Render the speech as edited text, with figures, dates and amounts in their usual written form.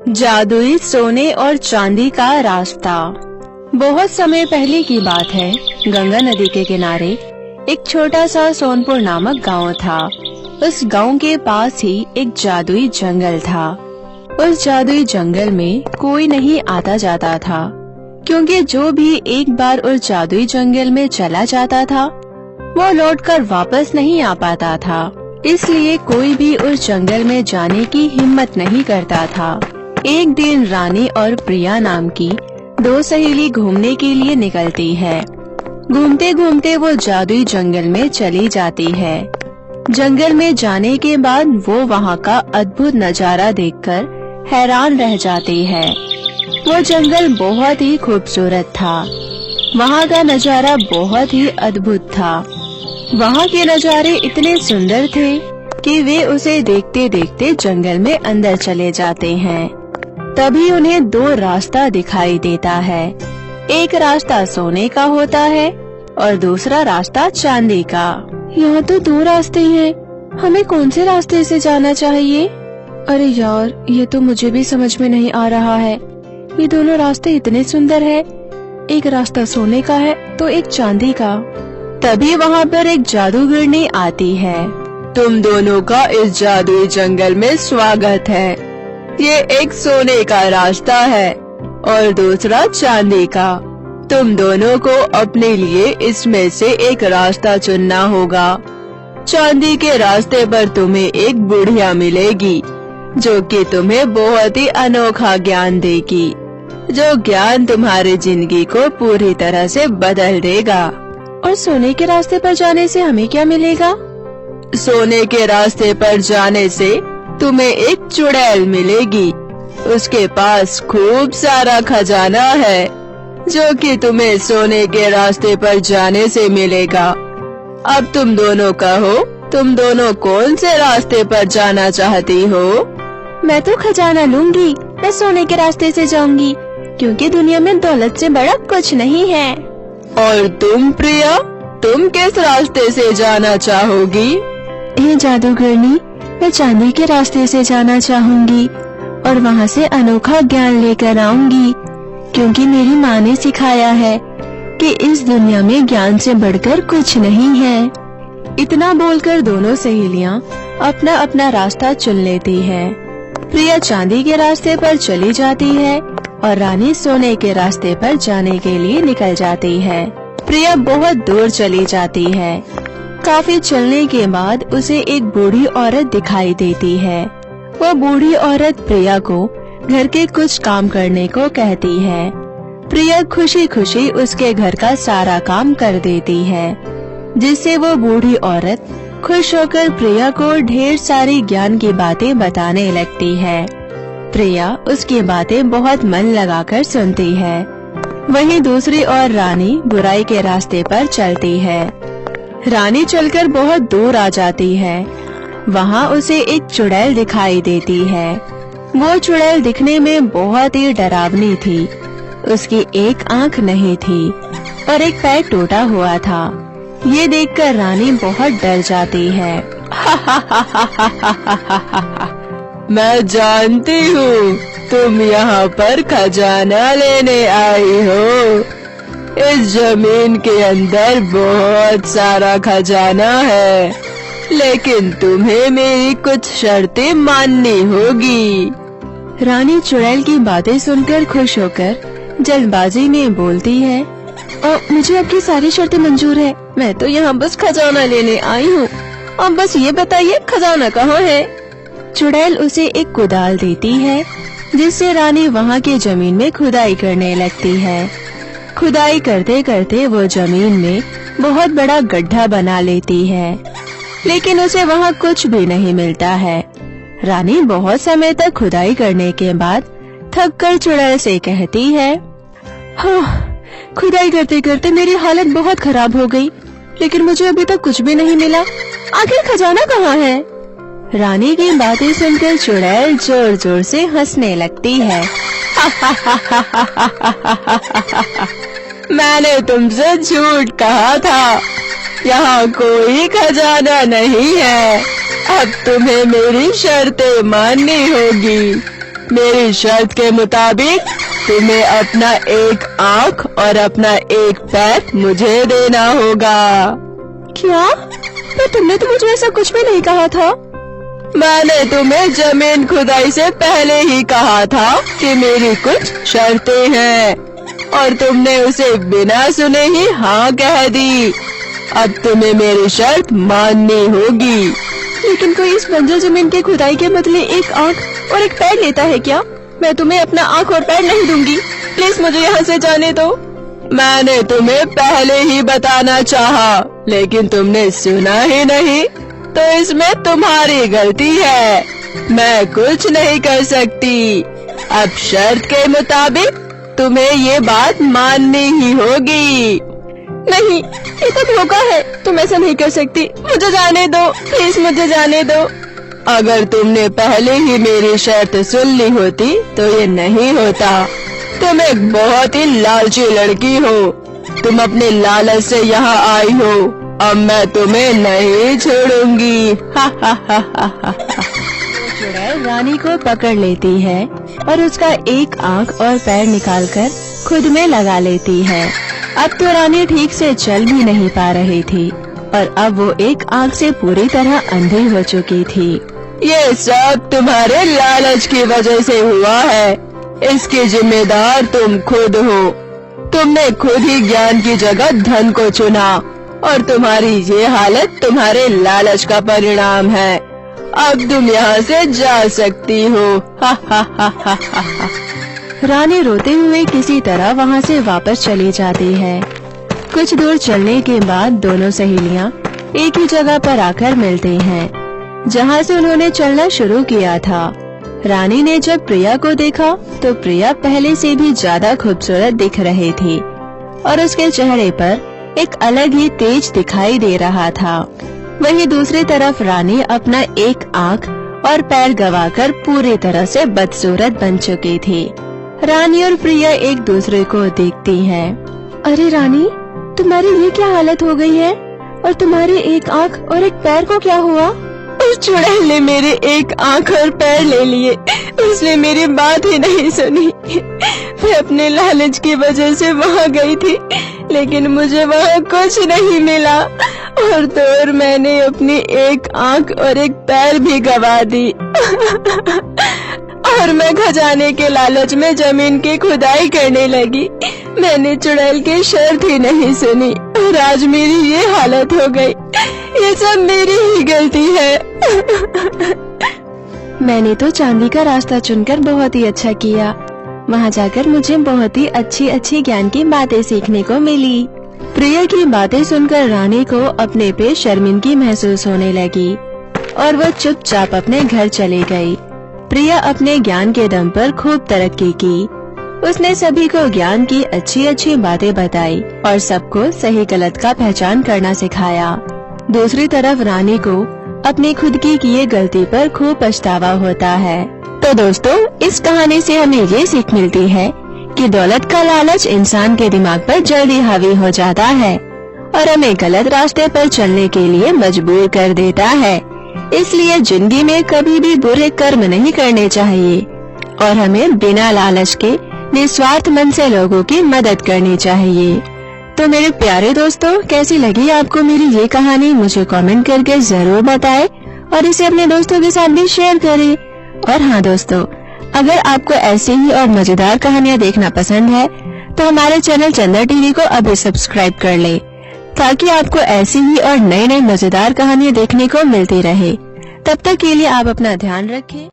जादुई सोने और चांदी का रास्ता। बहुत समय पहले की बात है। गंगा नदी के किनारे एक छोटा सा सोनपुर नामक गांव था। उस गांव के पास ही एक जादुई जंगल था। उस जादुई जंगल में कोई नहीं आता जाता था, क्योंकि जो भी एक बार उस जादुई जंगल में चला जाता था वो लौटकर वापस नहीं आ पाता था। इसलिए कोई भी उस जंगल में जाने की हिम्मत नहीं करता था। एक दिन रानी और प्रिया नाम की दो सहेली घूमने के लिए निकलती है। घूमते घूमते वो जादुई जंगल में चली जाती है। जंगल में जाने के बाद वो वहाँ का अद्भुत नजारा देखकर हैरान रह जाती है। वो जंगल बहुत ही खूबसूरत था। वहाँ का नजारा बहुत ही अद्भुत था। वहाँ के नजारे इतने सुंदर थे कि वे उसे देखते देखते जंगल में अंदर चले जाते हैं। तभी उन्हें दो रास्ता दिखाई देता है। एक रास्ता सोने का होता है और दूसरा रास्ता चांदी का। यहाँ तो दो रास्ते हैं, हमें कौन से रास्ते से जाना चाहिए? अरे यार, ये तो मुझे भी समझ में नहीं आ रहा है। ये दोनों रास्ते इतने सुंदर है, एक रास्ता सोने का है तो एक चांदी का। तभी वहाँ पर एक जादूगरनी आती है। तुम दोनों का इस जादुई जंगल में स्वागत है। ये एक सोने का रास्ता है और दूसरा चांदी का। तुम दोनों को अपने लिए इसमें से एक रास्ता चुनना होगा। चांदी के रास्ते पर तुम्हें एक बुढ़िया मिलेगी जो कि तुम्हें बहुत ही अनोखा ज्ञान देगी, जो ज्ञान तुम्हारी जिंदगी को पूरी तरह से बदल देगा। और सोने के रास्ते पर जाने से हमें क्या मिलेगा? सोने के रास्ते पर जाने से तुम्हें एक चुड़ैल मिलेगी। उसके पास खूब सारा खजाना है जो कि तुम्हें सोने के रास्ते पर जाने से मिलेगा। अब तुम दोनों कहो, तुम दोनों कौन से रास्ते पर जाना चाहती हो? मैं तो खजाना लूंगी। मैं सोने के रास्ते से जाऊंगी, क्योंकि दुनिया में दौलत से बड़ा कुछ नहीं है। और तुम प्रिया, तुम किस रास्ते से जाना चाहोगी? ये जादूगरनी, मैं चांदी के रास्ते से जाना चाहूंगी और वहाँ से अनोखा ज्ञान लेकर आऊंगी, क्योंकि मेरी माँ ने सिखाया है कि इस दुनिया में ज्ञान से बढ़कर कुछ नहीं है। इतना बोलकर दोनों सहेलियाँ अपना अपना रास्ता चुन लेती है। प्रिया चांदी के रास्ते पर चली जाती है और रानी सोने के रास्ते पर जाने के लिए निकल जाती है। प्रिया बहुत दूर चली जाती है। काफी चलने के बाद उसे एक बूढ़ी औरत दिखाई देती है। वो बूढ़ी औरत प्रिया को घर के कुछ काम करने को कहती है। प्रिया खुशी खुशी उसके घर का सारा काम कर देती है, जिससे वो बूढ़ी औरत खुश होकर प्रिया को ढेर सारी ज्ञान की बातें बताने लगती है। प्रिया उसकी बातें बहुत मन लगाकर सुनती है। वहीं दूसरी ओर रानी बुराई के रास्ते पर चलती है। रानी चलकर बहुत दूर आ जाती है। वहाँ उसे एक चुड़ैल दिखाई देती है। वो चुड़ैल दिखने में बहुत ही डरावनी थी। उसकी एक आंख नहीं थी और एक पैर टूटा हुआ था। ये देखकर रानी बहुत डर जाती है। मैं जानती हूँ तुम यहाँ पर खजाना लेने आई हो। इस जमीन के अंदर बहुत सारा खजाना है, लेकिन तुम्हें मेरी कुछ शर्तें माननी होगी। रानी चुड़ैल की बातें सुनकर खुश होकर जल्दबाजी में बोलती है, मुझे आपकी सारी शर्तें मंजूर है। मैं तो यहाँ बस खजाना लेने आई हूँ। अब बस ये बताइए, खजाना कहाँ है? चुड़ैल उसे एक कुदाल देती है, जिससे रानी वहाँ के जमीन में खुदाई करने लगती है। खुदाई करते करते वो जमीन में बहुत बड़ा गड्ढा बना लेती है, लेकिन उसे वहाँ कुछ भी नहीं मिलता है। रानी बहुत समय तक खुदाई करने के बाद थक कर चुड़ैल से कहती है, हाँ, खुदाई करते करते मेरी हालत बहुत खराब हो गई, लेकिन मुझे अभी तक कुछ भी नहीं मिला। आखिर खजाना कहाँ है? रानी की बातें सुनकर चुड़ैल जोर जोर से हंसने लगती है। मैंने तुमसे झूठ कहा था, यहाँ कोई खजाना नहीं है। अब तुम्हें मेरी शर्तें माननी होगी। मेरी शर्त के मुताबिक तुम्हें अपना एक आँख और अपना एक पैर मुझे देना होगा। क्या? पर तुमने तो मुझे ऐसा कुछ भी नहीं कहा था। मैंने तुम्हें जमीन खुदाई से पहले ही कहा था कि मेरी कुछ शर्तें हैं और तुमने उसे बिना सुने ही हाँ कह दी। अब तुम्हें मेरी शर्त माननी होगी। लेकिन कोई इस बंजर जमीन के खुदाई के बदले एक आँख और एक पैर लेता है क्या? मैं तुम्हें अपना आँख और पैर नहीं दूंगी। प्लीज मुझे यहाँ से जाने दो। मैंने तुम्हें पहले ही बताना चाहा, लेकिन तुमने सुना ही नहीं, तो इसमें तुम्हारी गलती है। मैं कुछ नहीं कर सकती। अब शर्त के मुताबिक तुम्हें ये बात माननी ही होगी। नहीं, ये तो धोखा है। तुम ऐसा नहीं कर सकती। मुझे जाने दो, प्लीज मुझे जाने दो। अगर तुमने पहले ही मेरी शर्त सुन ली होती तो ये नहीं होता। तुम एक बहुत ही लालची लड़की हो। तुम अपने लालच से यहाँ आई हो। अब मैं तुम्हें नहीं छोड़ूंगी। हा हा हा हा हा। चुड़ैल रानी को पकड़ लेती है और उसका एक आँख और पैर निकालकर खुद में लगा लेती है। अब तो रानी ठीक से चल भी नहीं पा रही थी और अब वो एक आँख से पूरी तरह अंधी हो चुकी थी। ये सब तुम्हारे लालच की वजह से हुआ है। इसकी जिम्मेदार तुम खुद हो। तुमने खुद ही ज्ञान की जगह धन को चुना और तुम्हारी ये हालत तुम्हारे लालच का परिणाम है। अब तुम यहाँ से जा सकती हो। हा हा हा हा हा। रानी रोते हुए किसी तरह वहाँ से वापस चली जाती है। कुछ दूर चलने के बाद दोनों सहेलियाँ एक ही जगह पर आकर मिलती हैं, जहाँ से उन्होंने चलना शुरू किया था। रानी ने जब प्रिया को देखा तो प्रिया पहले से भी ज्यादा खूबसूरत दिख रही थी और उसके चेहरे पर एक अलग ही तेज दिखाई दे रहा था। वहीं दूसरी तरफ रानी अपना एक आँख और पैर गंवाकर पूरी तरह से बदसूरत बन चुकी थी। रानी और प्रिया एक दूसरे को देखती हैं। अरे रानी, तुम्हारी ये क्या हालत हो गई है और तुम्हारे एक आँख और एक पैर को क्या हुआ? उस चुड़ैल ने मेरे एक आँख और पैर ले लिए। उसने मेरी बात ही नहीं सुनी। मैं अपने लालच की वजह से वहाँ गई थी, लेकिन मुझे वहाँ कुछ नहीं मिला और तो और मैंने अपनी एक आँख और एक पैर भी गंवा दी। और मैं खजाने के लालच में जमीन की खुदाई करने लगी। मैंने चुड़ैल की शर्त ही नहीं सुनी और आज मेरी ये हालत हो गई। ये सब मेरी ही गलती है। मैंने तो चांदी का रास्ता चुनकर बहुत ही अच्छा किया। वहाँ जाकर मुझे बहुत ही अच्छी अच्छी ज्ञान की बातें सीखने को मिली। प्रिया की बातें सुनकर रानी को अपने पे शर्मिंदगी महसूस होने लगी और वो चुपचाप अपने घर चली गई। प्रिया अपने ज्ञान के दम पर खूब तरक्की की। उसने सभी को ज्ञान की अच्छी अच्छी बातें बताई और सबको सही गलत का पहचान करना सिखाया। दूसरी तरफ रानी को अपनी खुद की किए गलती पर खूब पछतावा होता है। तो दोस्तों, इस कहानी से हमें ये सीख मिलती है कि दौलत का लालच इंसान के दिमाग पर जल्दी हावी हो जाता है और हमें गलत रास्ते पर चलने के लिए मजबूर कर देता है। इसलिए जिंदगी में कभी भी बुरे कर्म नहीं करने चाहिए और हमें बिना लालच के निस्वार्थ मन से लोगों की मदद करनी चाहिए। तो मेरे प्यारे दोस्तों, कैसी लगी आपको मेरी ये कहानी? मुझे कमेंट करके जरूर बताएं और इसे अपने दोस्तों के साथ भी शेयर करें। और हाँ दोस्तों, अगर आपको ऐसी ही और मजेदार कहानियाँ देखना पसंद है तो हमारे चैनल चंदा टीवी को अभी सब्सक्राइब कर ले, ताकि आपको ऐसी ही और नई नई मजेदार कहानियाँ देखने को मिलती रहे। तब तक के लिए आप अपना ध्यान रखें।